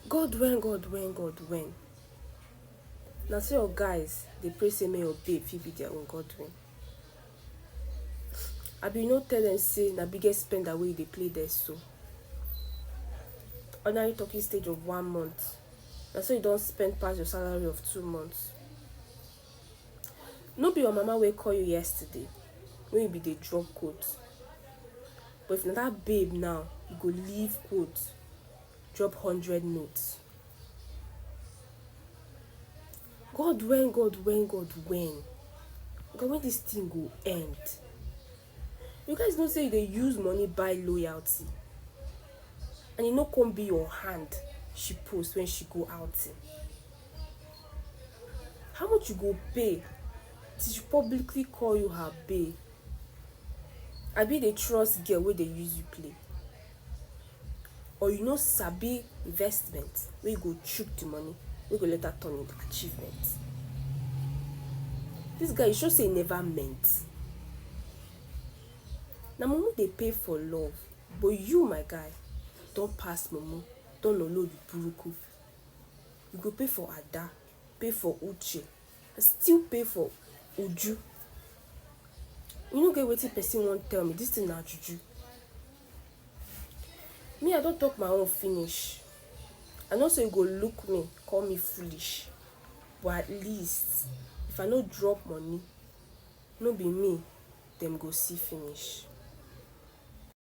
God when. Now so your guys they pray say may your babe fit be their own God when. Abi you no tell them say na biggest spender wey they play there so. Ordinary talking stage of 1 month. Na so you don't spend past your salary of 2 months. No be your mama will call you yesterday when you be the drop quote. But if na that babe now, you go leave quote, drop 100 notes. God when. God when this thing go end? You guys don't say they use money buy loyalty. And you know come be your hand she post when she go outing. How much you go pay till she publicly call you her babe? I be the trust girl where they use you play. Or you know sabi investment where you go chook the money, we go let her turn into achievement. This guy you sure say never meant. Now Mumu they pay for love, but you my guy don't pass Mumu, don't oloriburuku. You go pay for Ada, pay for Uche, and still pay for Uju. You no get wetin person won't tell me this thing na juju. Me I don't talk my own finish. I know say you go look me, call me foolish. But at least if I no drop money, no be me, them go see finish.